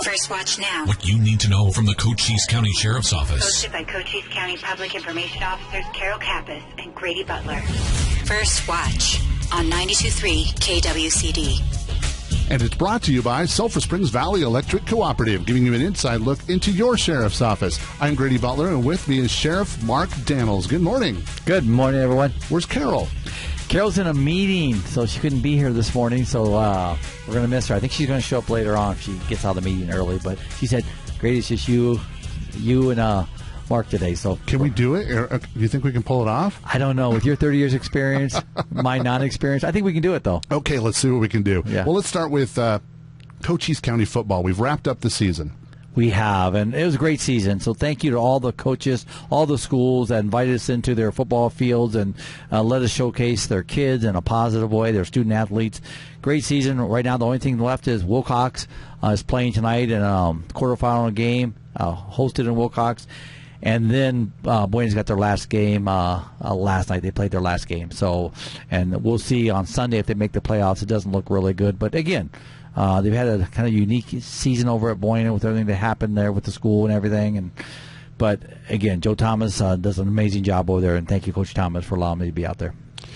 First Watch now. What you need to know from the Cochise County Sheriff's Office. Hosted by Cochise County Public Information Officers Carol Kappas and Grady Butler. First Watch on 92.3 KWCD. And it's brought to you by Sulphur Springs Valley Electric Cooperative, giving you an inside look into your sheriff's office. I'm Grady Butler, and with me is Sheriff Mark Daniels. Good morning. Good morning, everyone. Where's Carol? Carol's in a meeting, so she couldn't be here this morning, so we're going to miss her. I think she's going to show up later on if she gets out of the meeting early, but she said, Grady, it's just you and Mark today. So can we do it? Do you think we can pull it off? I don't know. With your 30 years experience, my non-experience, I think we can do it, though. Okay, let's see what we can do. Yeah. Well, let's start with Cochise County football. We've wrapped up the season. We have, and it was a great season. So thank you to all the coaches, all the schools that invited us into their football fields and let us showcase their kids in a positive way, their student athletes. Great season. Right now, the only thing left is Wilcox is playing tonight in a quarterfinal game, hosted in Wilcox. And then Boynton's got their last game last night. They played their last game. So, and we'll see on Sunday if they make the playoffs. It doesn't look really good. But, again, they've had a kind of unique season over at Boynton with everything that happened there with the school and everything. But, again, Joe Thomas does an amazing job over there. And thank you, Coach Thomas, for allowing me to be out there.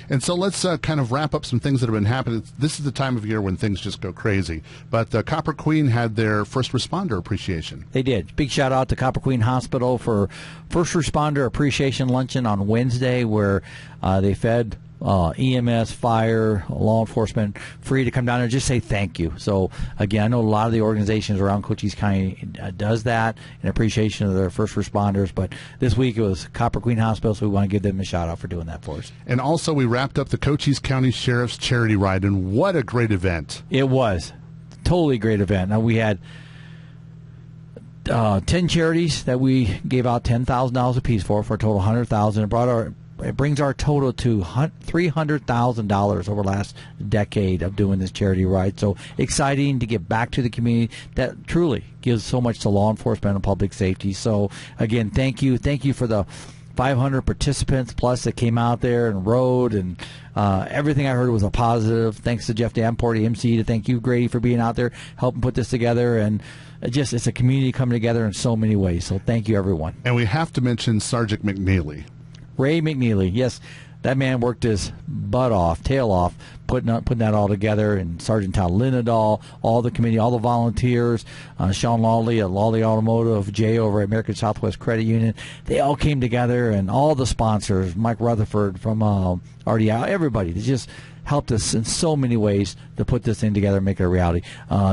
And so let's kind of wrap up some things that have been happening. This is the time of year when things just go crazy. But Copper Queen had their first responder appreciation. They did. Big shout out to Copper Queen Hospital for first responder appreciation luncheon on Wednesday, where they fed EMS, fire, law enforcement free to come down and just say thank you. So, again, I know a lot of the organizations around Cochise County does that in appreciation of their first responders, but this week it was Copper Queen Hospital, so we want to give them a shout out for doing that for us. And also we wrapped up the Cochise County Sheriff's Charity Ride, and what a great event. It was. Totally great event. Now, we had 10 charities that we gave out $10,000 apiece for a total of $100,000. It brings our total to $300,000 over the last decade of doing this charity ride. So exciting to get back to the community. That truly gives so much to law enforcement and public safety. So, again, thank you. Thank you for the 500 participants plus that came out there and rode, and everything I heard was a positive. Thanks to Jeff Davenport, MC, to thank you, Grady, for being out there, helping put this together. And it's a community coming together in so many ways. So thank you, everyone. And we have to mention Sergeant McNeely. Ray McNeely, yes, that man worked his tail off, putting that all together. And Sergeant Tal Lindahl, all the committee, all the volunteers, Sean Lawley at Lawley Automotive, Jay over at American Southwest Credit Union, they all came together, and all the sponsors, Mike Rutherford from RDI, everybody, they just helped us in so many ways to put this thing together and make it a reality.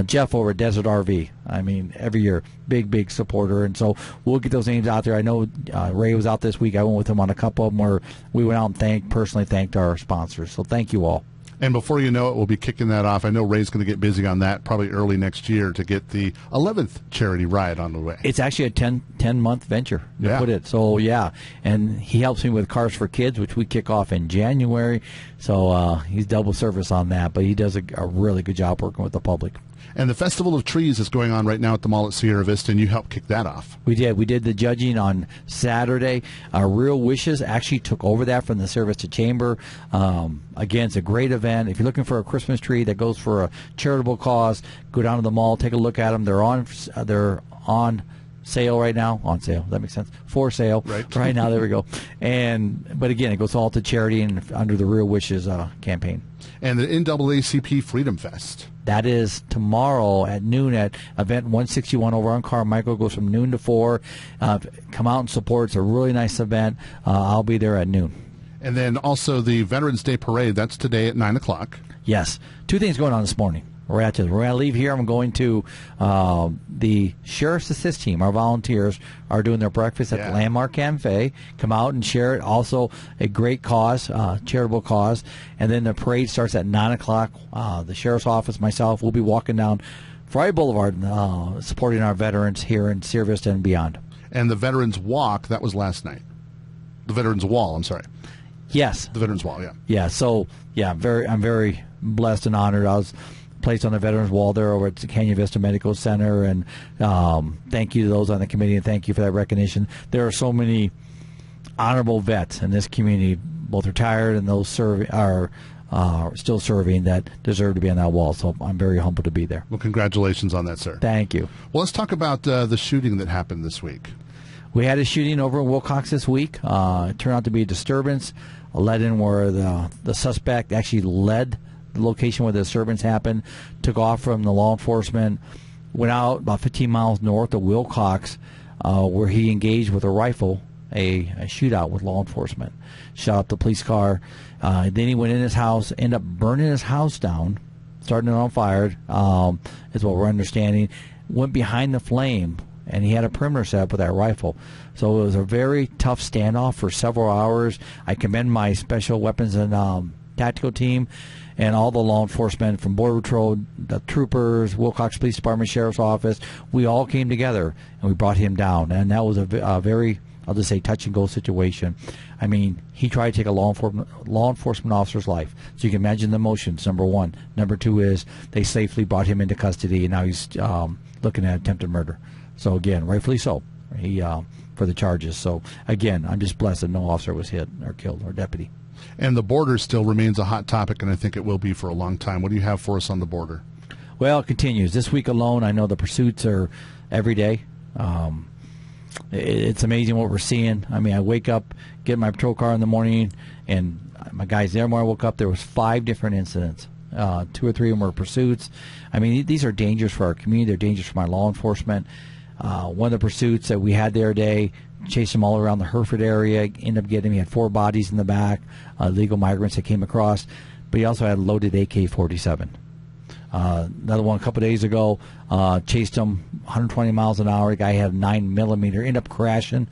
Jeff over at Desert RV, I mean, every year, big supporter. And so we'll get those names out there. I know Ray was out this week. I went with him on a couple of them where we went out and personally thanked our sponsors. So thank you all. And before you know it, we'll be kicking that off. I know Ray's going to get busy on that probably early next year to get the 11th charity ride on the way. It's actually a 10-month venture to put it. So, yeah. And he helps me with Cars for Kids, which we kick off in January. So he's double service on that. But he does a really good job working with the public. And the Festival of Trees is going on right now at the mall at Sierra Vista, and you helped kick that off. We did. We did the judging on Saturday. Real Wishes actually took over that from the Sierra Vista Chamber. Again, it's a great event. If you're looking for a Christmas tree that goes for a charitable cause, go down to the mall, take a look at them. They're on sale right now. On sale. That makes sense. For sale. Right now. There we go. But again, it goes all to charity and under the Real Wishes campaign. And the NAACP Freedom Fest. That is tomorrow at noon at Event 161 over on Carmichael. It goes from noon to 4. Come out and support. It's a really nice event. I'll be there at noon. And then also the Veterans Day Parade. That's today at 9 o'clock. Yes. Two things going on this morning. We're going to leave here. I'm going to the Sheriff's Assist team. Our volunteers are doing their breakfast at the Landmark Cafe. Come out and share it. Also a great cause, charitable cause. And then the parade starts at 9 o'clock. The Sheriff's Office, myself, will be walking down Friday Boulevard supporting our veterans here in Sierra Vista and beyond. And the Veterans Walk, that was last night. The Veterans Wall, I'm sorry. Yes. The Veterans Wall, yeah. Yeah, so, I'm very blessed and honored. I was placed on the Veterans Wall there over at the Canyon Vista Medical Center, and thank you to those on the committee, and thank you for that recognition. There are so many honorable vets in this community, both retired and those still serving that deserve to be on that wall. So I'm very humbled to be there. Well, congratulations on that, sir. Thank you. Well, let's talk about the shooting that happened this week. We had a shooting over in Wilcox this week. It turned out to be a disturbance, led in where the suspect actually led the location where the disturbance happened, took off from the law enforcement, went out about 15 miles north of Wilcox, where he engaged with a rifle, a shootout with law enforcement. Shot up the police car. Then he went in his house, ended up burning his house down, starting it on fire, is what we're understanding. Went behind the flame, and he had a perimeter set up with that rifle. So it was a very tough standoff for several hours. I commend my special weapons and tactical team and all the law enforcement from Border Patrol, the troopers, Wilcox Police Department, Sheriff's Office. We all came together, and we brought him down. And that was a very, I'll just say, touch-and-go situation. I mean, he tried to take a law enforcement officer's life. So you can imagine the emotions, number one. Number two is they safely brought him into custody, and now he's looking at attempted murder. So, again, rightfully so, for the charges. So, again, I'm just blessed that no officer was hit or killed or deputy. And the border still remains a hot topic, and I think it will be for a long time. What do you have for us on the border? Well, it continues. This week alone, I know the pursuits are every day. It's amazing what we're seeing. I mean, I wake up, get in my patrol car in the morning, and my guys there when I woke up, there was 5 different incidents. 2 or 3 of them were pursuits. I mean, these are dangerous for our community. They're dangerous for my law enforcement. One of the pursuits that we had there today, chased them all around the Hereford area, ended up getting him. He had 4 bodies in the back, legal migrants that came across, but he also had a loaded AK-47. Another one a couple days ago, chased him 120 miles an hour. The guy had a 9mm, ended up crashing,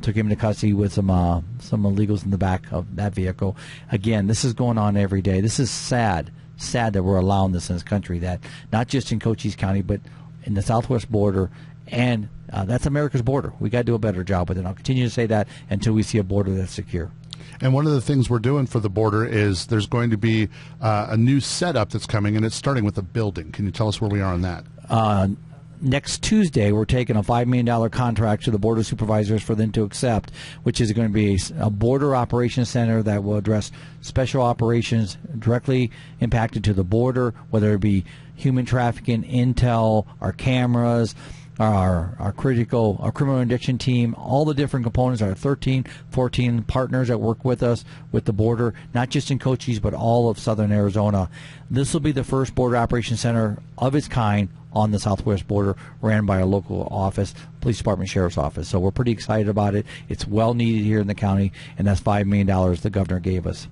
took him into custody with some illegals in the back of that vehicle. Again, this is going on every day. This is sad that we're allowing this in this country, that not just in Cochise County, but in the southwest border, and that's America's border. We got to do a better job with it. I'll continue to say that until we see a border that's secure. And one of the things we're doing for the border is there's going to be a new setup that's coming, and it's starting with a building. Can you tell us where we are on that? Next Tuesday, we're taking a $5 million contract to the Border Supervisors for them to accept, which is going to be a border operations center that will address special operations directly impacted to the border, whether it be human trafficking, intel, our cameras, our criminal addiction team, all the different components, our 13, 14 partners that work with us with the border, not just in Cochise, but all of southern Arizona. This will be the first border operations center of its kind on the southwest border, ran by a local office, police department, sheriff's office. So we're pretty excited about it. It's well needed here in the county, and that's $5 million the governor gave us.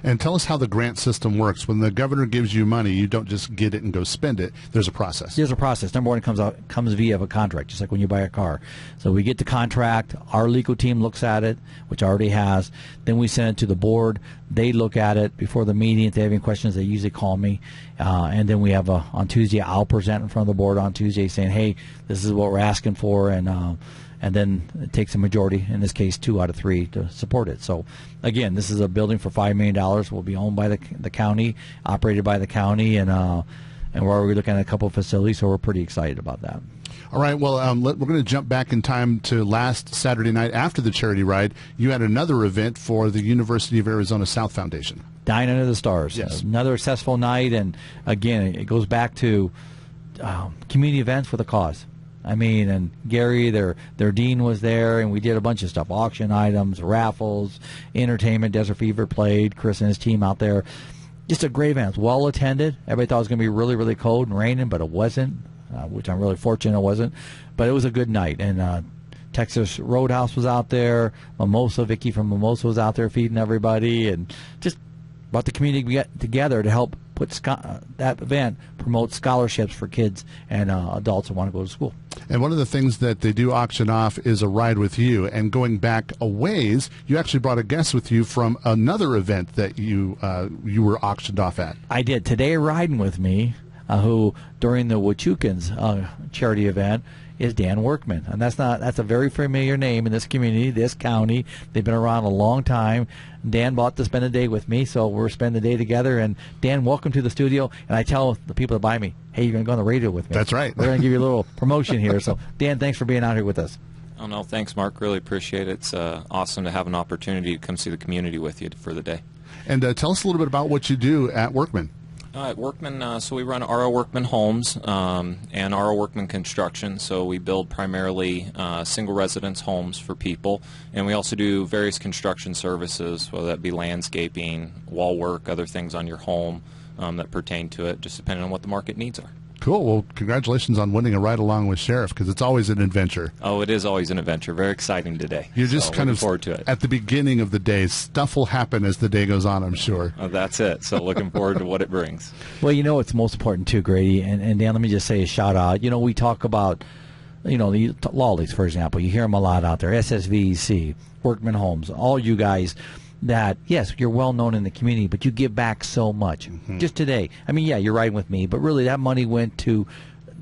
And tell us how the grant system works. When the governor gives you money, you don't just get it and go spend it. There's a process. There's a process. Number one, it comes via a contract, just like when you buy a car. So we get the contract. Our legal team looks at it, which already has. Then we send it to the board. They look at it before the meeting. If they have any questions, they usually call me. And then we have on Tuesday, I'll present in front of the board on Tuesday saying, hey, this is what we're asking for, and then it takes a majority, in this case 2 out of 3, to support it. So, again, this is a building for $5 million. Will be owned by the county, operated by the county, and we're already looking at a couple of facilities, so we're pretty excited about that. All right, well, we're going to jump back in time to last Saturday night after the charity ride. You had another event for the University of Arizona South Foundation. Dine Under the Stars. Yes. Another successful night, and, again, it goes back to community events with a cause. I mean, and Gary, their dean, was there, and we did a bunch of stuff, auction items, raffles, entertainment. Desert Fever played, Chris and his team out there. Just a great event. Well attended. Everybody thought it was going to be really, really cold and raining, but it wasn't, which I'm really fortunate it wasn't. But it was a good night, and Texas Roadhouse was out there. Mimosa, Vicky from Mimosa was out there feeding everybody, and just brought the community together to help put that event promote scholarships for kids and adults who want to go to school. And one of the things that they do auction off is a ride with you. And going back a ways, you actually brought a guest with you from another event that you were auctioned off at. I did. Today, riding with me, who during the Wachukins charity event, is Dan Workman. And that's a very familiar name in this community, this county. They've been around a long time. Dan bought to spend a day with me, so we're spending the day together. And Dan, welcome to the studio. And I tell the people that buy me, hey, you're going to go on the radio with me. That's right. We're going to give you a little promotion here. So, Dan, thanks for being out here with us. Oh, no, thanks, Mark. Really appreciate it. It's awesome to have an opportunity to come see the community with you for the day. And tell us a little bit about what you do at Workman. At Workman, so we run R.O. Workman Homes and R.O. Workman Construction. So we build primarily single residence homes for people, and we also do various construction services, whether that be landscaping, wall work, other things on your home that pertain to it, just depending on what the market needs are. Cool. Well, congratulations on winning a ride along with Sheriff, because it's always an adventure. Oh, it is always an adventure. Very exciting today. You're just kind of forward to it. At the beginning of the day. Stuff will happen as the day goes on, I'm sure. Oh, that's it. So looking forward to what it brings. Well, you know what's most important too, Grady, and Dan, let me just say a shout out. You know, we talk about, the Lollies, for example. You hear them a lot out there. SSVEC, Workman Homes, all you guys that, yes, you're well known in the community, but you give back so much. Just today, I mean, yeah, you're riding with me, but really that money went to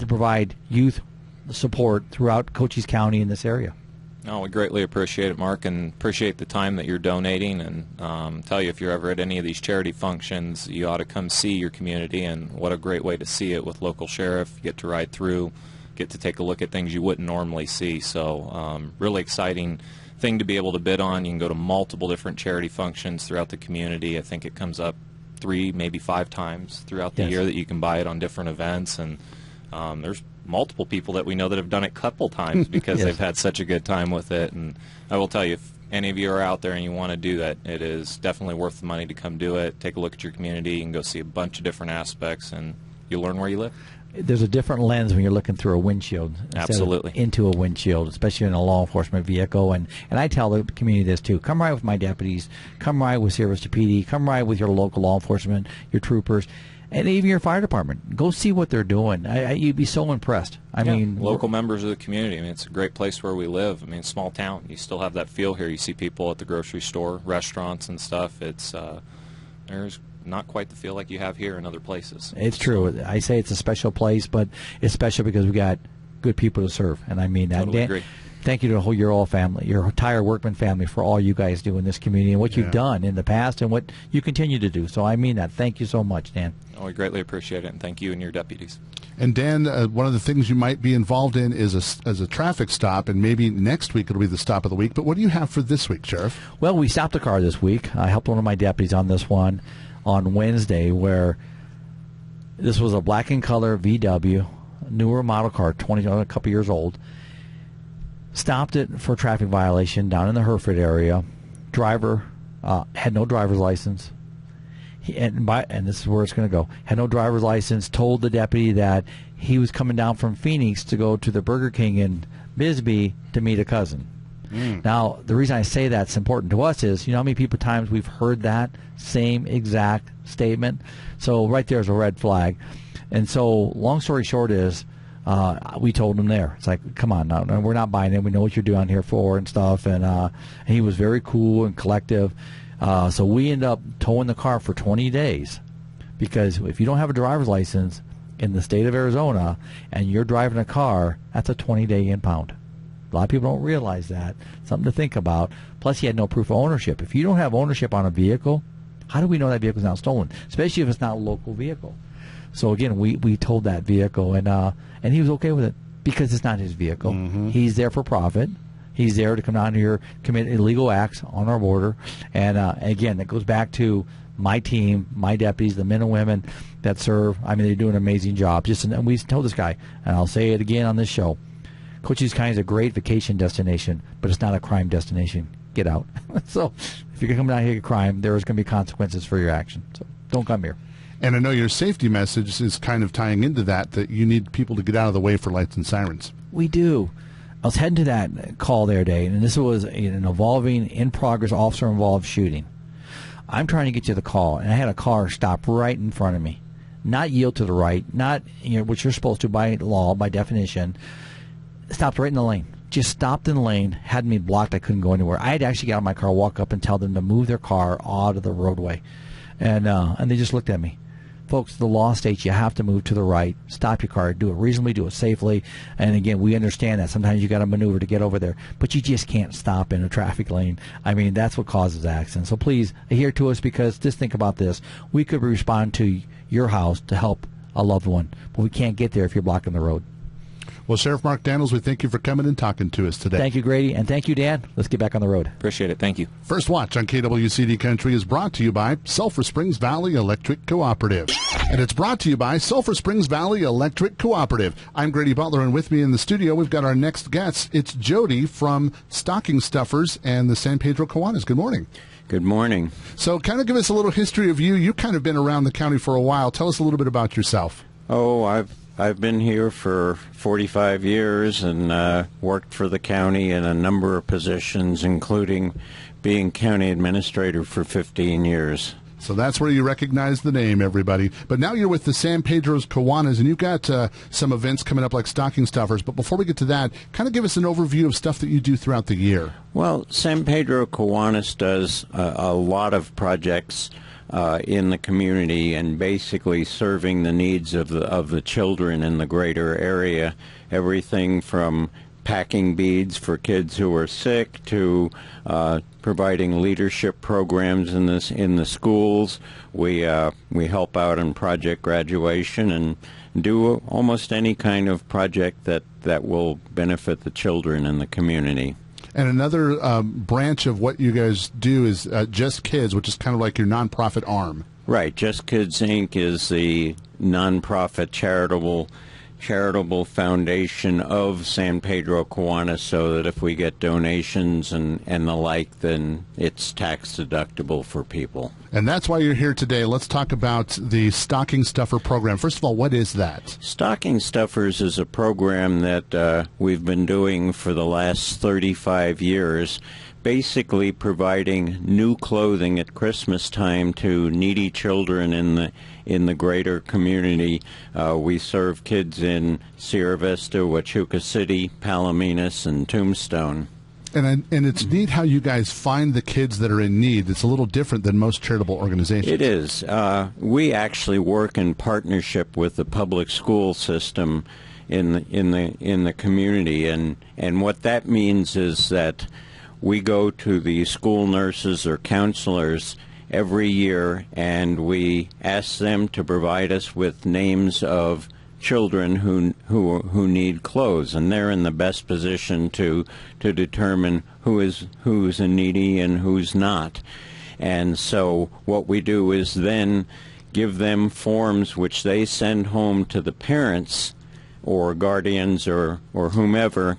provide youth support throughout Cochise County in this area. No, we greatly appreciate it, Mark, and appreciate the time that you're donating. And tell you, if you're ever at any of these charity functions, you ought to come see your community, and what a great way to see it with local sheriff. You get to ride through, get to take a look at things you wouldn't normally see. So really exciting thing to be able to bid on. You can go to multiple different charity functions throughout the community. I think it comes up 3, maybe 5 times throughout the year that you can buy it on different events, and there's multiple people that we know that have done it a couple times because they've had such a good time with it. And I will tell you, if any of you are out there and you want to do that, it is definitely worth the money to come do it. Take a look at your community and go see a bunch of different aspects, and you'll learn where you live. There's a different lens when you're looking through a windshield. Absolutely. Into a windshield, especially in a law enforcement vehicle. And I tell the community this too. Come ride with my deputies. Come ride with Sierra Vista PD. Come ride with your local law enforcement, your troopers, and even your fire department. Go see what they're doing. You'd be so impressed. I mean, local members of the community. I mean, it's a great place where we live. I mean, small town. You still have that feel here. You see people at the grocery store, restaurants and stuff. It's there's not quite the feel like you have here in other places. It's true. I say it's a special place, but it's special because we got good people to serve, and I mean that. Totally agree. Thank you to your whole family, your entire Workman family, for all you guys do in this community and what you've done in the past and what you continue to do. So I mean that. Thank you so much, Dan. Oh, we greatly appreciate it, and thank you and your deputies. And Dan, one of the things you might be involved in is a traffic stop, and maybe next week it'll be the stop of the week. But what do you have for this week, Sheriff? Well, we stopped a car this week. I helped one of my deputies on this one on Wednesday, where this was a black and color VW, newer model car, a couple years old. Stopped it for a traffic violation down in the Hereford area. Driver had no driver's license. And this is where it's going to go. Had no driver's license. Told the deputy that he was coming down from Phoenix to go to the Burger King in Bisbee to meet a cousin. Now, the reason I say that's important to us is, you know how many times we've heard that same exact statement? So right there's a red flag. And so long story short is, we told him there. It's like, come on, now, we're not buying it. We know what you're doing here for and stuff. And he was very cool and collective. So we end up towing the car for 20 days. Because if you don't have a driver's license in the state of Arizona and you're driving a car, that's a 20-day impound. A lot of people don't realize that. Something to think about. Plus, he had no proof of ownership. If you don't have ownership on a vehicle, how do we know that vehicle's not stolen? Especially if it's not a local vehicle. So again, we told that vehicle, and he was okay with it because it's not his vehicle. He's there for profit. He's there to come down here, commit illegal acts on our border. And again, that goes back to my team, my deputies, the men and women that serve. I mean, they do an amazing job. And we told this guy, and I'll say it again on this show, Cochise County is a great vacation destination, but it's not a crime destination. Get out. So if you're going to come down here to crime, there's going to be consequences for your action. So don't come here. And I know your safety message is kind of tying into that you need people to get out of the way for lights and sirens. We do. I was heading to that call there today, and this was an evolving, in-progress, officer-involved shooting. I'm trying to get to the call, and I had a car stop right in front of me. Not yield to the right, not what you're supposed to by law, by definition. Stopped right in the lane. Just stopped in the lane, had me blocked. I couldn't go anywhere. I had to actually get out of my car, walk up, and tell them to move their car out of the roadway. And they just looked at me. Folks, the law states you have to move to the right, stop your car, do it reasonably, do it safely. And again, we understand that. Sometimes you got to maneuver to get over there. But you just can't stop in a traffic lane. I mean, that's what causes accidents. So please adhere to us, because just think about this. We could respond to your house to help a loved one, but we can't get there if you're blocking the road. Well, Sheriff Mark Daniels, we thank you for coming and talking to us today. Thank you, Grady, and thank you, Dan. Let's get back on the road. Appreciate it. Thank you. First Watch on KWCD Country is brought to you by Sulphur Springs Valley Electric Cooperative. And it's brought to you by Sulphur Springs Valley Electric Cooperative. I'm Grady Butler, and with me in the studio, we've got our next guest. It's Jody from Stocking Stuffers and the San Pedro Kiwanis. Good morning. Good morning. So kind of give us a little history of you. You've kind of been around the county for a while. Tell us a little bit about yourself. Oh, I've been here for 45 years and worked for the county in a number of positions, including being county administrator for 15 years. So that's where you recognize the name, everybody. But now you're with the San Pedro's Kiwanis, and you've got some events coming up like Stocking Stuffers. But before we get to that, kind of give us an overview of stuff that you do throughout the year. Well, San Pedro Kiwanis does a lot of projects in the community and basically serving the needs of the children in the greater area. Everything from packing beads for kids who are sick to providing leadership programs in the schools. We help out in project graduation and do almost any kind of project that will benefit the children in the community. And another branch of what you guys do is Just Kids, which is kind of like your nonprofit arm. Right. Just Kids, Inc. is the nonprofit charitable foundation of San Pedro Kiwanis, so that if we get donations and the like, then it's tax deductible for people. And that's why you're here today. Let's talk about the Stocking Stuffer program. First of all, what is that? Stocking Stuffers is a program that we've been doing for the last 35 years, basically providing new clothing at Christmas time to needy children in the greater community. We serve kids in Sierra Vista, Huachuca City, Palominas, and Tombstone. And it's neat how you guys find the kids that are in need. It's a little different than most charitable organizations. It is. We actually work in partnership with the public school system in the community, and what that means is that we go to the school nurses or counselors every year, and we ask them to provide us with names of children who need clothes, and they're in the best position to determine who's a needy and who's not. And so what we do is then give them forms which they send home to the parents or guardians or whomever,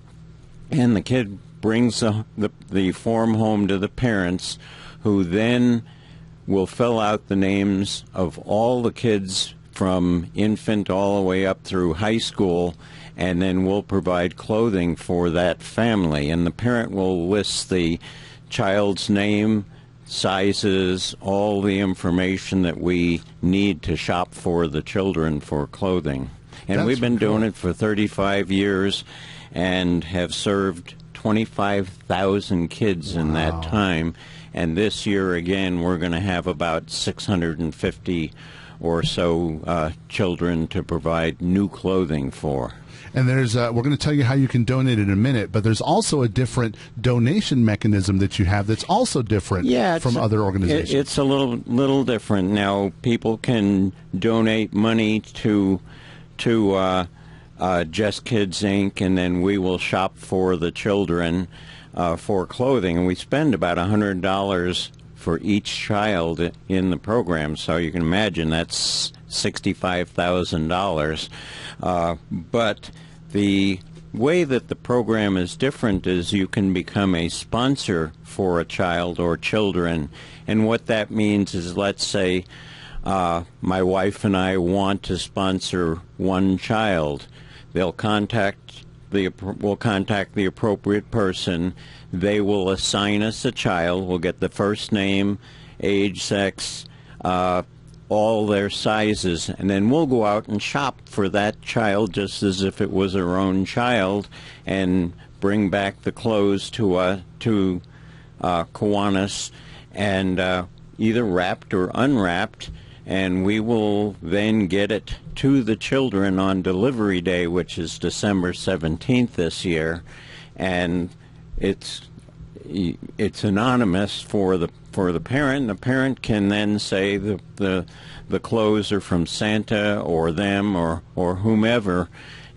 and the kid brings the form home to the parents, who then will fill out the names of all the kids from infant all the way up through high school, and then we'll provide clothing for that family. And the parent will list the child's name, sizes, all the information that we need to shop for the children for clothing. And we've been doing it for 35 years and have served 25,000 kids in that time. And this year, again, we're going to have about 650 or so children to provide new clothing for. And there's we're going to tell you how you can donate in a minute, but there's also a different donation mechanism that you have that's also different from other organizations. It's a little different. Now, people can donate money to Just Kids, Inc., and then we will shop for the children for clothing. And we spend about $100 for each child in the program, so you can imagine that's $65,000. But the way that the program is different is you can become a sponsor for a child or children. And what that means is, let's say my wife and I want to sponsor one child. We'll contact the appropriate person. They will assign us a child. We'll get the first name, age, sex, all their sizes, and then we'll go out and shop for that child just as if it was our own child, and bring back the clothes to Kiwanis, and either wrapped or unwrapped, and we will then get it to the children on delivery day, which is December 17th this year, and it's anonymous for the parent. The parent can then say the clothes are from Santa or them or whomever,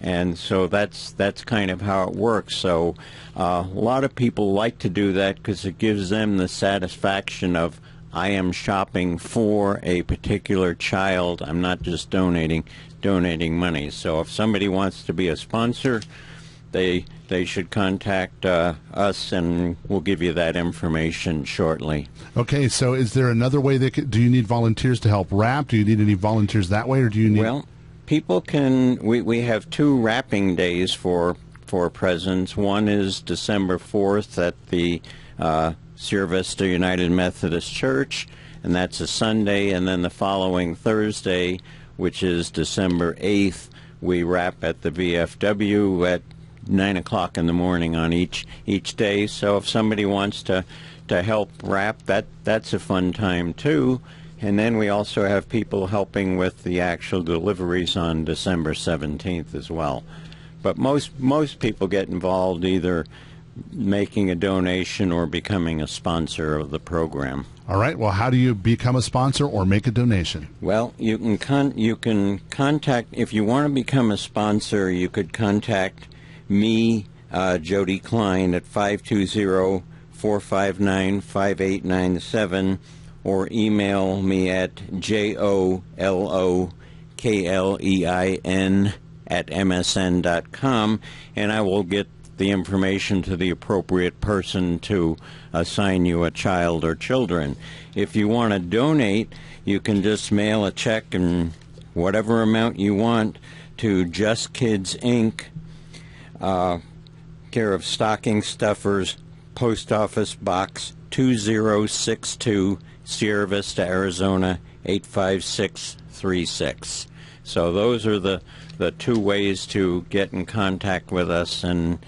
And so that's kind of how it works. So a lot of people like to do that because it gives them the satisfaction of, I am shopping for a particular child. I'm not just donating money. So if somebody wants to be a sponsor, they should contact us, and we'll give you that information shortly. Okay, so is there another way do you need volunteers to help wrap? Do you need any volunteers that way, or do you need... Well, people can... We have 2 wrapping days for presents. One is December 4th at the Sierra Vista United Methodist Church, and that's a Sunday. And then the following Thursday, which is December 8th, we wrap at the VFW at 9 o'clock in the morning on each day. So if somebody wants to help wrap, that's a fun time too. And then we also have people helping with the actual deliveries on December 17th as well. But most people get involved either making a donation or becoming a sponsor of the program. All right. Well, how do you become a sponsor or make a donation? Well, you can contact, if you want to become a sponsor, you could contact me, Jody Klein, at 520-459-5897, or email me at JOLOKLEIN@msn.com, and I will get the information to the appropriate person to assign you a child or children. If you want to donate, you can just mail a check and whatever amount you want to Just Kids Inc., care of Stocking Stuffers, Post Office Box 2062, Sierra Vista, Arizona 85636. So those are the 2 ways to get in contact with us, and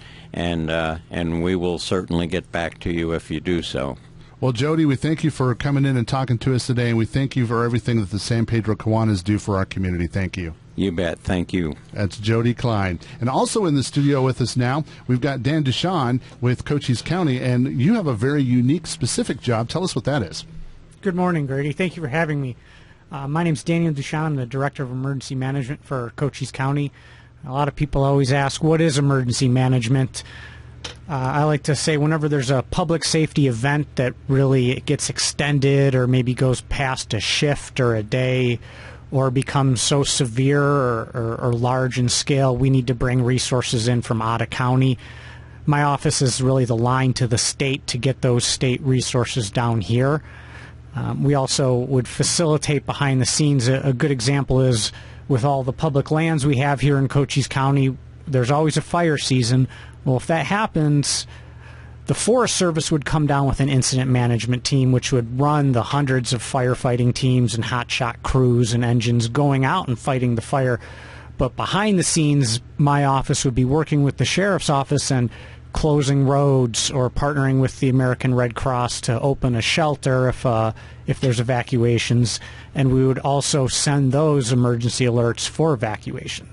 we will certainly get back to you if you do so. Well, Jody, we thank you for coming in and talking to us today, and we thank you for everything that the San Pedro Kiwanis do for our community. Thank you. You bet. Thank you. That's Jody Klein. And also in the studio with us now, we've got Dan Duchan with Cochise County, and you have a very unique, specific job. Tell us what that is. Good morning, Grady. Thank you for having me. My name is Daniel Duchan. I'm the Director of Emergency Management for Cochise County. A lot of people always ask, what is emergency management? I like to say whenever there's a public safety event that really gets extended or maybe goes past a shift or a day or becomes so severe or large in scale, we need to bring resources in from out of county. My office is really the line to the state to get those state resources down here. We also would facilitate behind the scenes. A good example is with all the public lands we have here in Cochise County, there's always a fire season. Well, if that happens, the Forest Service would come down with an incident management team, which would run the hundreds of firefighting teams and hotshot crews and engines going out and fighting the fire. But behind the scenes, my office would be working with the sheriff's office and closing roads or partnering with the American Red Cross to open a shelter if there's evacuations. And we would also send those emergency alerts for evacuation.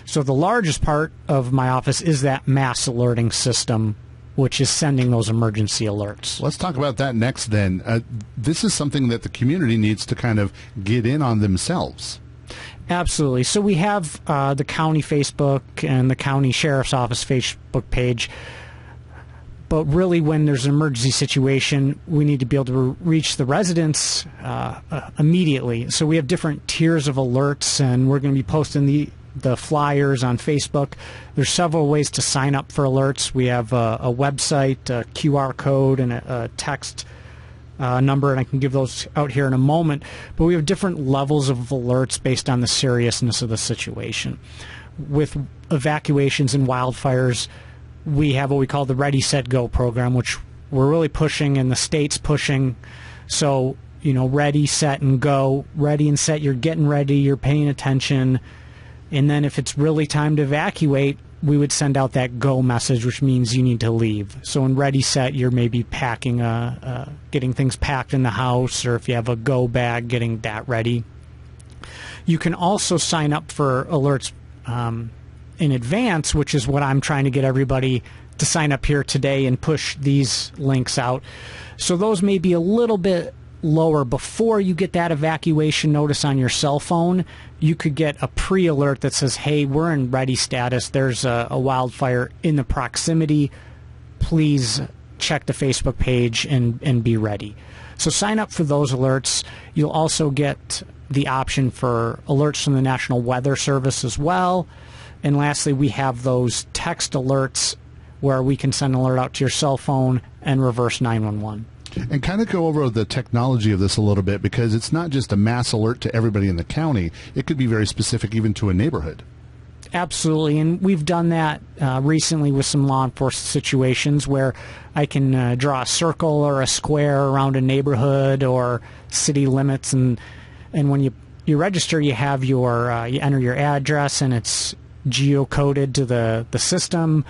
So the largest part of my office is that mass alerting system, which is sending those emergency alerts. Let's talk about that next then. This is something that the community needs to kind of get in on themselves. Absolutely. So we have the county Facebook and the county sheriff's office Facebook page. But really, when there's an emergency situation, we need to be able to reach the residents immediately. So we have different tiers of alerts, and we're going to be posting the flyers on Facebook. There's several ways to sign up for alerts. We have a website, a QR code, and a text number, and I can give those out here in a moment. But we have different levels of alerts based on the seriousness of the situation. With evacuations and wildfires, we have what we call the Ready, Set, Go program, which we're really pushing and the state's pushing. So, ready, set, and go. Ready and set, you're getting ready, you're paying attention. And then if it's really time to evacuate, we would send out that go message, which means you need to leave. So in ready, set, you're maybe packing, getting things packed in the house, or if you have a go bag, getting that ready. You can also sign up for alerts in advance, which is what I'm trying to get everybody to sign up here today and push these links out. So those may be a little bit lower, before you get that evacuation notice on your cell phone, you could get a pre-alert that says, hey, we're in ready status. There's a wildfire in the proximity. Please check the Facebook page and be ready. So sign up for those alerts. You'll also get the option for alerts from the National Weather Service as well. And lastly, we have those text alerts where we can send an alert out to your cell phone and reverse 911. And kind of go over the technology of this a little bit, because it's not just a mass alert to everybody in the county. It could be very specific even to a neighborhood. Absolutely, and we've done that recently with some law enforcement situations where I can draw a circle or a square around a neighborhood or city limits, and when you register, you have your you enter your address, and it's geocoded to the system,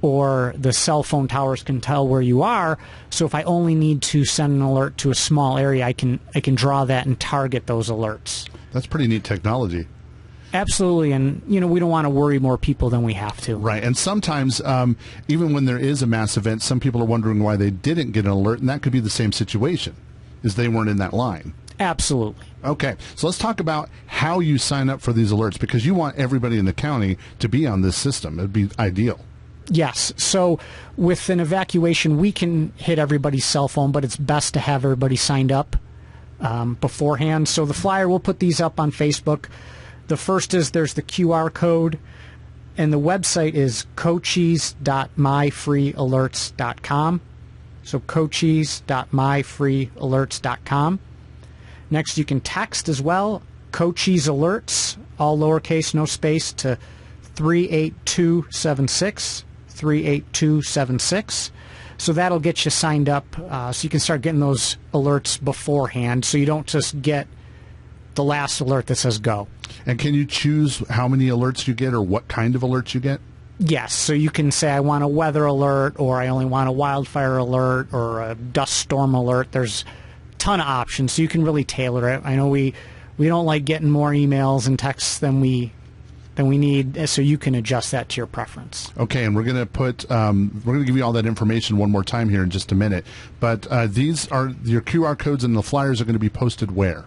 or the cell phone towers can tell where you are. So if I only need to send an alert to a small area, I can draw that and target those alerts. That's pretty neat technology. Absolutely, and we don't want to worry more people than we have to. Right, and sometimes even when there is a mass event, some people are wondering why they didn't get an alert, and that could be the same situation, is they weren't in that line. Absolutely. Okay, so let's talk about how you sign up for these alerts, because you want everybody in the county to be on this system. It would be ideal. Yes. So with an evacuation, we can hit everybody's cell phone, but it's best to have everybody signed up beforehand. So the flyer, we'll put these up on Facebook. The first is there's the QR code, and the website is cochise.myfreealerts.com. So cochise.myfreealerts.com. Next, you can text as well, Cochise Alerts, all lowercase, no space, to 38276. 38276. So that'll get you signed up, so you can start getting those alerts beforehand, so you don't just get the last alert that says go. And can you choose how many alerts you get or what kind of alerts you get? Yes, so you can say I want a weather alert, or I only want a wildfire alert, or a dust storm alert. There's a ton of options, so you can really tailor it. I know we don't like getting more emails and texts than we need, so you can adjust that to your preference. Okay, and we're going to give you all that information one more time here in just a minute. But these are your QR codes, and the flyers are going to be posted where?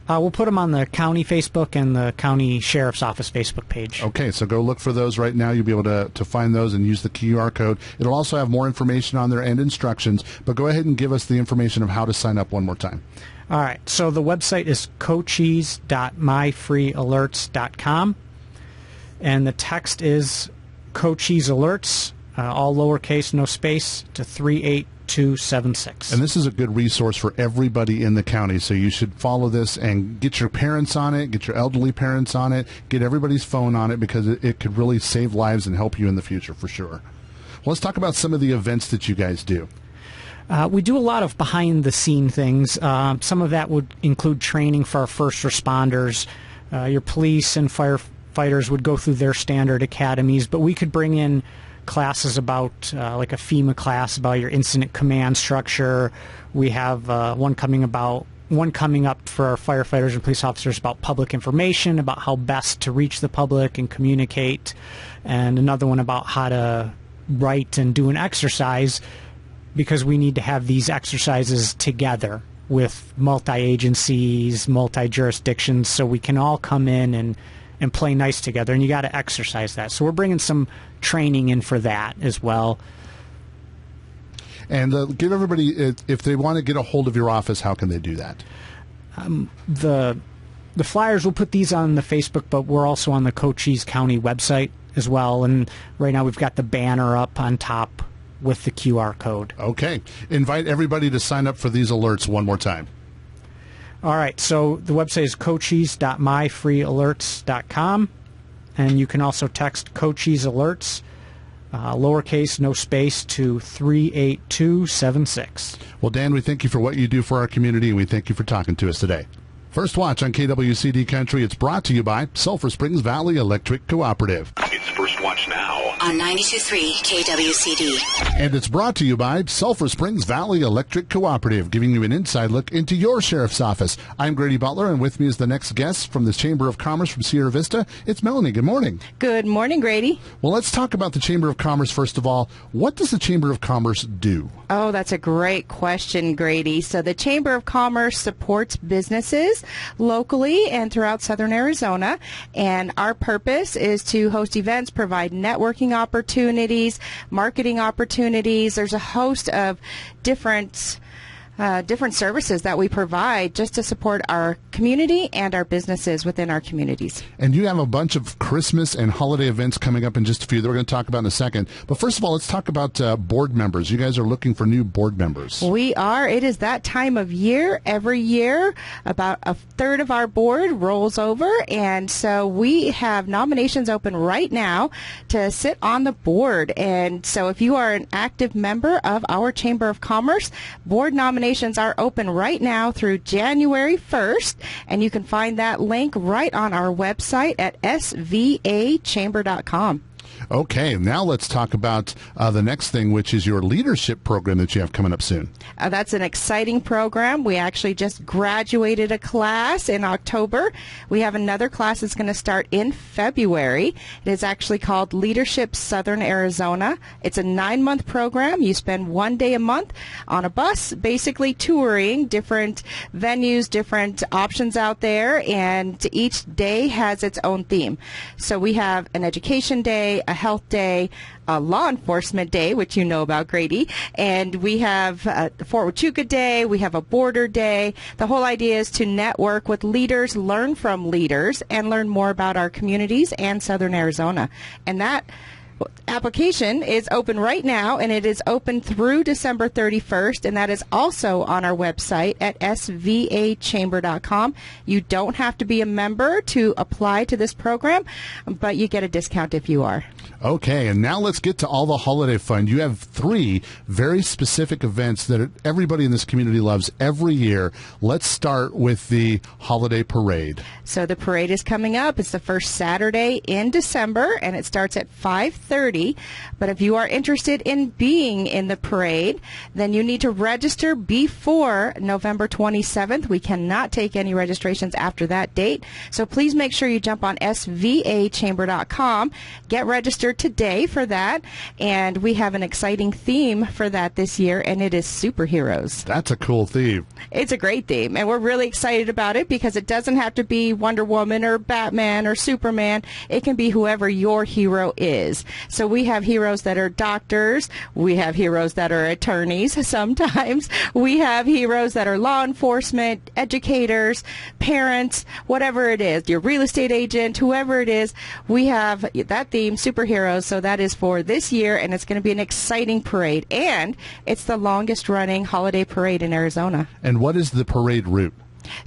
We'll put them on the county Facebook and the county sheriff's office Facebook page. Okay, so go look for those right now. You'll be able to find those and use the QR code. It'll also have more information on there and instructions, but go ahead and give us the information of how to sign up one more time. All right, so the website is cochise.myfreealerts.com. And the text is Cochise Alerts, all lowercase, no space, to 38276. And this is a good resource for everybody in the county, so you should follow this and get your parents on it, get your elderly parents on it, get everybody's phone on it, because it could really save lives and help you in the future for sure. Well, let's talk about some of the events that you guys do. We do a lot of behind-the-scene things. Some of that would include training for our first responders. Your police and firefighters would go through their standard academies, but we could bring in classes about, like a FEMA class about your incident command structure. We have one coming up for our firefighters and police officers about public information, about how best to reach the public and communicate, and another one about how to write and do an exercise, because we need to have these exercises together with multi-agencies, multi-jurisdictions, so we can all come in and play nice together, and you got to exercise that. So we're bringing some training in for that as well. And give everybody, if they want to get a hold of your office, how can they do that? The flyers, we'll put these on the Facebook, but we're also on the Cochise County website as well, and right now we've got the banner up on top with the QR code. Okay. Invite everybody to sign up for these alerts one more time. All right, so the website is cochise.myfreealerts.com, and you can also text Cochise Alerts, lowercase, no space, to 38276. Well, Dan, we thank you for what you do for our community, and we thank you for talking to us today. First Watch on KWCD Country. It's brought to you by Sulphur Springs Valley Electric Cooperative. It's First Watch now on 92.3 KWCD. And it's brought to you by Sulphur Springs Valley Electric Cooperative, giving you an inside look into your sheriff's office. I'm Grady Butler, and with me is the next guest from the Chamber of Commerce from Sierra Vista. It's Melanie. Good morning. Good morning, Grady. Well, let's talk about the Chamber of Commerce first of all. What does the Chamber of Commerce do? Oh, that's a great question, Grady. So the Chamber of Commerce supports businesses locally and throughout southern Arizona, and our purpose is to host events, provide networking opportunities, marketing opportunities. There's a host of different services that we provide just to support our community and our businesses within our communities. And you have a bunch of Christmas and holiday events coming up in just a few that we're going to talk about in a second. But first of all, let's talk about board members. You guys are looking for new board members. We are. It is that time of year. Every year, about a third of our board rolls over. And so we have nominations open right now to sit on the board. And so if you are an active member of our Chamber of Commerce, board nominations are open right now through January 1st, and you can find that link right on our website at svachamber.com. Okay, now let's talk about the next thing, which is your leadership program that you have coming up soon. That's an exciting program. We actually just graduated a class in October. We have another class that's going to start in February. It is actually called Leadership Southern Arizona. It's a 9-month program. You spend 1 day a month on a bus, basically touring different venues, different options out there, and each day has its own theme. So we have an education day, a health day, a law enforcement day, which you know about, Grady, and we have a Fort Huachuca day, we have a border day. The whole idea is to network with leaders, learn from leaders, and learn more about our communities and southern Arizona. And that application is open right now, and it is open through December 31st, and that is also on our website at svachamber.com. You don't have to be a member to apply to this program, but you get a discount if you are. Okay, and now let's get to all the holiday fun. You have 3 very specific events that everybody in this community loves every year. Let's start with the holiday parade. So the parade is coming up. It's the first Saturday in December, and it starts at 5:30. But if you are interested in being in the parade, then you need to register before November 27th. We cannot take any registrations after that date. So please make sure you jump on svachamber.com, get registered today for that, and we have an exciting theme for that this year, and it is superheroes. That's a cool theme. It's a great theme, and we're really excited about it because it doesn't have to be Wonder Woman or Batman or Superman. It can be whoever your hero is. So we have heroes that are doctors. We have heroes that are attorneys sometimes. We have heroes that are law enforcement, educators, parents, whatever it is, your real estate agent, whoever it is. We have that theme, superheroes. So that is for this year, and it's going to be an exciting parade. And it's the longest running holiday parade in Arizona. And what is the parade route?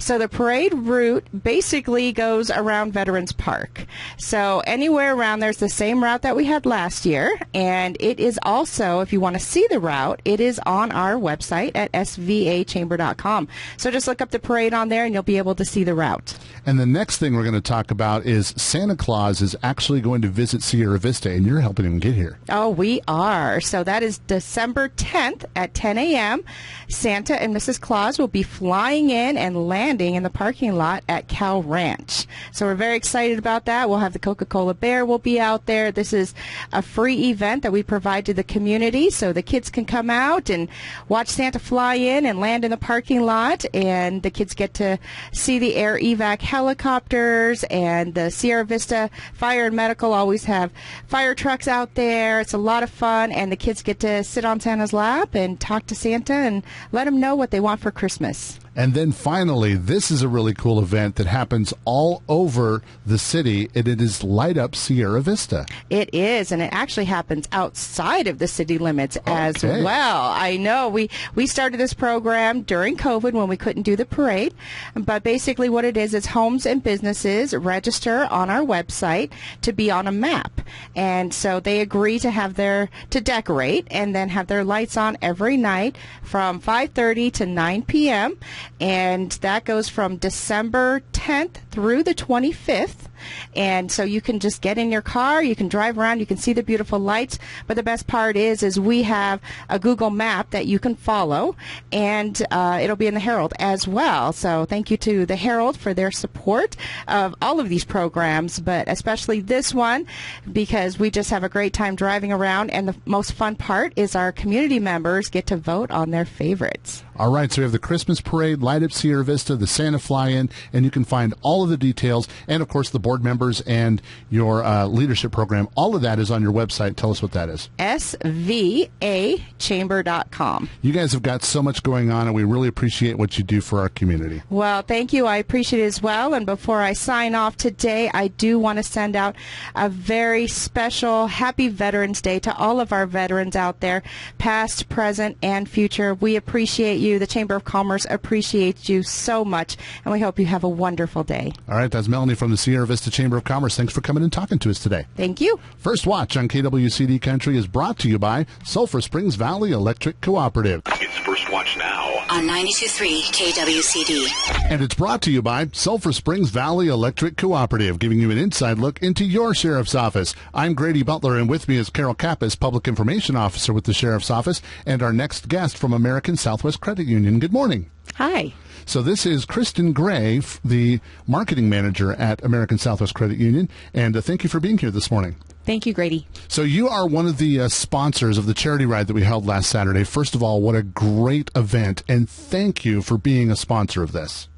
So the parade route basically goes around Veterans Park. So anywhere around there's the same route that we had last year, and it is also, if you want to see the route, it is on our website at svachamber.com. So just look up the parade on there and you'll be able to see the route. And the next thing we're going to talk about is Santa Claus is actually going to visit Sierra Vista, and you're helping him get here. Oh, we are. So that is December 10th at 10 a.m. Santa and Mrs. Claus will be flying in and landing in the parking lot at Cal Ranch. So we're very excited about that. We'll have the Coca-Cola Bear will be out there. This is a free event that we provide to the community, so the kids can come out and watch Santa fly in and land in the parking lot, and the kids get to see the air evac helicopters, and the Sierra Vista Fire and Medical always have fire trucks out there. It's a lot of fun, and the kids get to sit on Santa's lap and talk to Santa and let him know what they want for Christmas. And then finally, this is a really cool event that happens all over the city, and it is Light Up Sierra Vista. It is, and it actually happens outside of the city limits as well. I know. We started this program during COVID when we couldn't do the parade, but basically what it is homes and businesses register on our website to be on a map. And so they agree to have to decorate and then have their lights on every night from 5:30 to 9 p.m., and that goes from December 10th through the 25th. And so you can just get in your car, you can drive around, you can see the beautiful lights. But the best part is we have a Google map that you can follow, and it'll be in the Herald as well. So thank you to the Herald for their support of all of these programs, but especially this one, because we just have a great time driving around. And the most fun part is our community members get to vote on their favorites. All right, so we have the Christmas parade, Light Up Sierra Vista, the Santa Fly-In, and you can find all of the details, and of course the board members and your leadership program. All of that is on your website. Tell us what that is. svachamber.com. You guys have got so much going on, and we really appreciate what you do for our community. Well, thank you. I appreciate it as well. And before I sign off today, I do want to send out a very special Happy Veterans Day to all of our veterans out there, past, present, and future. We appreciate you. The Chamber of Commerce appreciates you so much, and we hope you have a wonderful day. All right, that's Melanie from the Sierra Vista Chamber of Commerce. Thanks for coming and talking to us today. Thank you. First Watch on KWCD Country is brought to you by Sulphur Springs Valley Electric Cooperative. It's First Watch now on 92.3 KWCD. And it's brought to you by Sulphur Springs Valley Electric Cooperative, giving you an inside look into your sheriff's office. I'm Grady Butler, and with me is Carol Kappas, Public Information Officer with the Sheriff's Office, and our next guest from American Southwest Credit Union. Good morning. Hi. So this is Kristen Gray, the marketing manager at American Southwest Credit Union, and thank you for being here this morning. Thank you, Grady. So you are one of the sponsors of the charity ride that we held last Saturday. First of all, what a great event, and thank you for being a sponsor of this.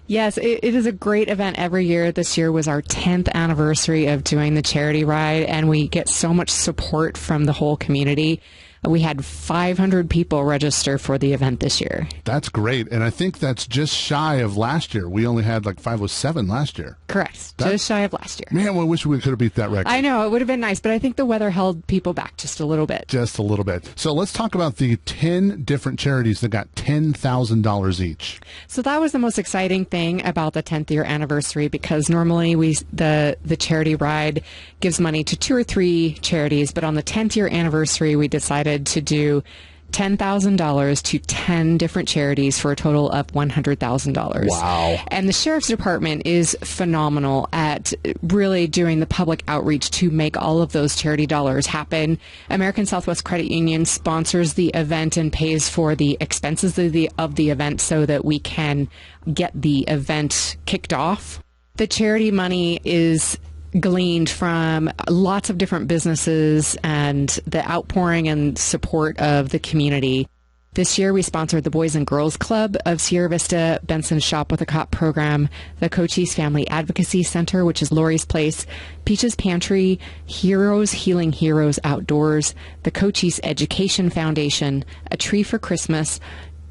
Yes, it is a great event every year. This year was our 10th anniversary of doing the charity ride, and we get so much support from the whole community. We had 500 people register for the event this year. That's great, and I think that's just shy of last year. We only had like 507 last year. Correct, just shy of last year. Man, I wish we could have beat that record. I know, it would have been nice, but I think the weather held people back just a little bit. Just a little bit. So let's talk about the 10 different charities that got $10,000 each. So that was the most exciting thing about the 10th year anniversary, because normally the charity ride gives money to 2 or 3 charities, but on the 10th year anniversary we decided to do $10,000 to 10 different charities for a total of $100,000. Wow. And the Sheriff's Department is phenomenal at really doing the public outreach to make all of those charity dollars happen. American Southwest Credit Union sponsors the event and pays for the expenses of the event so that we can get the event kicked off. The charity money is gleaned from lots of different businesses and the outpouring and support of the community. This year, we sponsored the Boys and Girls Club of Sierra Vista, Benson Shop with a Cop program, the Cochise Family Advocacy Center, which is Lori's Place, Peaches Pantry, Heroes Healing Heroes Outdoors, the Cochise Education Foundation, A Tree for Christmas,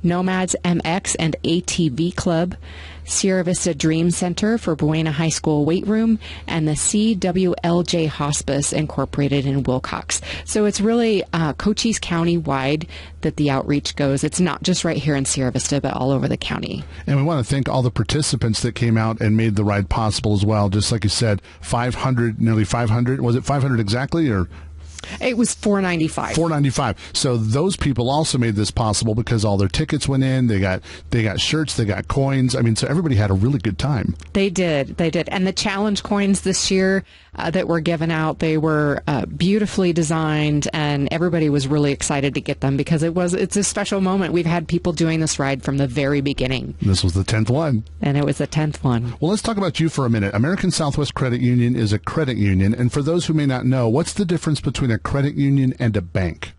Nomads MX and ATV Club, Sierra Vista Dream Center for Buena High School Weight Room, and the CWLJ Hospice Incorporated in Wilcox. So it's really Cochise County wide that the outreach goes. It's not just right here in Sierra Vista, but all over the county. And we want to thank all the participants that came out and made the ride possible as well. Just like you said, 500, nearly 500. Was it 500 exactly, or? It was $495. $495. So those people also made this possible because all their tickets went in. They got shirts. They got coins. I mean, so everybody had a really good time. They did. And the challenge coins this year that were given out, they were beautifully designed, and everybody was really excited to get them because it's a special moment. We've had people doing this ride from the very beginning. This was the 10th one. And it was the 10th one. Well, let's talk about you for a minute. American Southwest Credit Union is a credit union. And for those who may not know, what's the difference between a credit union and a bank?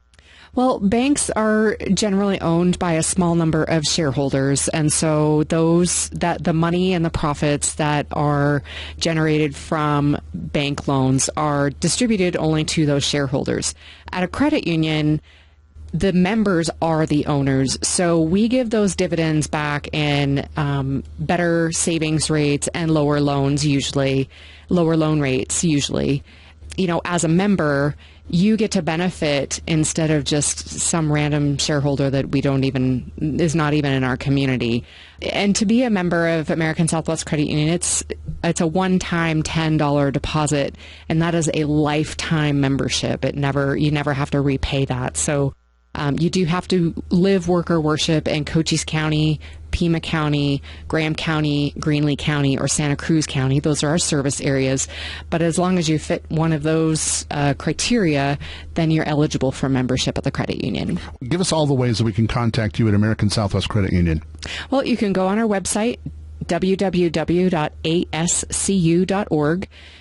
Well, banks are generally owned by a small number of shareholders, and so the money and the profits that are generated from bank loans are distributed only to those shareholders. At a credit union, the members are the owners, so we give those dividends back in better savings rates and lower loan rates usually. You know, as a member, you get to benefit instead of just some random shareholder that is not even in our community. And to be a member of American Southwest Credit Union, it's a one-time $10 deposit, and that is a lifetime membership. You never have to repay that. So you do have to live, work, or worship in Cochise County Pima County, Graham County, Greenlee County, or Santa Cruz County. Those are our service areas. But as long as you fit one of those criteria, then you're eligible for membership at the credit union. Give us all the ways that we can contact you at American Southwest Credit Union. Well, you can go on our website, www.ascu.org.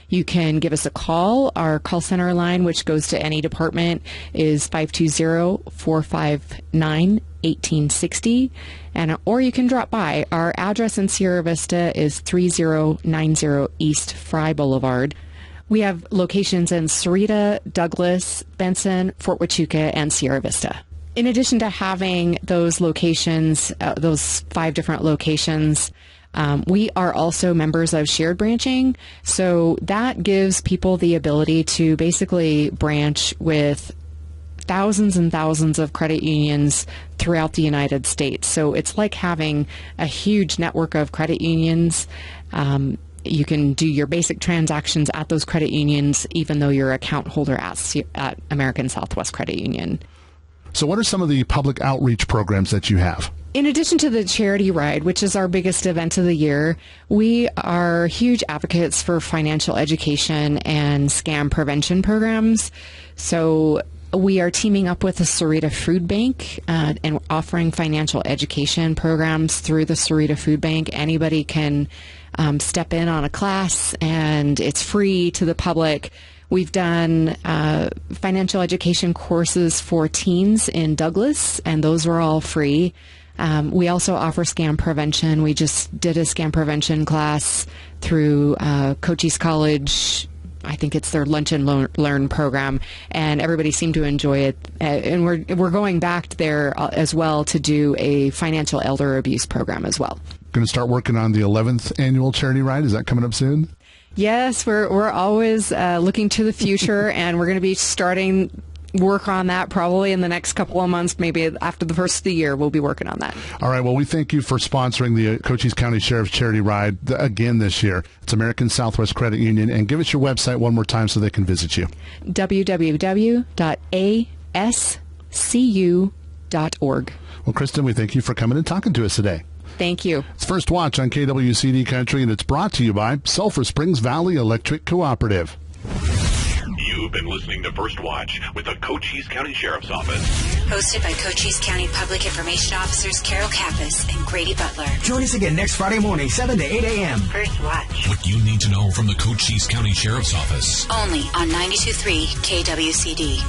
You can give us a call. Our call center line, which goes to any department, is 520-459-1860. Or you can drop by. Our address in Sierra Vista is 3090 East Fry Boulevard. We have locations in Sarita, Douglas, Benson, Fort Huachuca, and Sierra Vista. In addition to having those locations, those 5 different locations, we are also members of shared branching, so that gives people the ability to basically branch with thousands and thousands of credit unions throughout the United States. So it's like having a huge network of credit unions. You can do your basic transactions at those credit unions, even though you're an account holder at American Southwest Credit Union. So what are some of the public outreach programs that you have? In addition to the charity ride, which is our biggest event of the year, we are huge advocates for financial education and scam prevention programs. So we are teaming up with the Sarita Food Bank and offering financial education programs through the Sarita Food Bank. Anybody can step in on a class, and it's free to the public. We've done financial education courses for teens in Douglas, and those are all free. We also offer scam prevention. We just did a scam prevention class through Cochise College. I think it's their Lunch and Learn program, and everybody seemed to enjoy it. And we're going back there as well to do a financial elder abuse program as well. Going to start working on the 11th annual charity ride. Is that coming up soon? Yes, we're always looking to the future, and we're going to be starting work on that probably in the next couple of months. Maybe after the first of the year, we'll be working on that. All right. Well, we thank you for sponsoring the Cochise County Sheriff's Charity Ride again this year. It's American Southwest Credit Union. And give us your website one more time so they can visit you. www.ascu.org. Well, Kristen, we thank you for coming and talking to us today. Thank you. It's First Watch on KWCD Country, and it's brought to you by Sulphur Springs Valley Electric Cooperative. You've been listening to First Watch with the Cochise County Sheriff's Office. Hosted by Cochise County Public Information Officers Carol Kappas and Grady Butler. Join us again next Friday morning, 7 to 8 a.m. First Watch. What you need to know from the Cochise County Sheriff's Office. Only on 92.3 KWCD.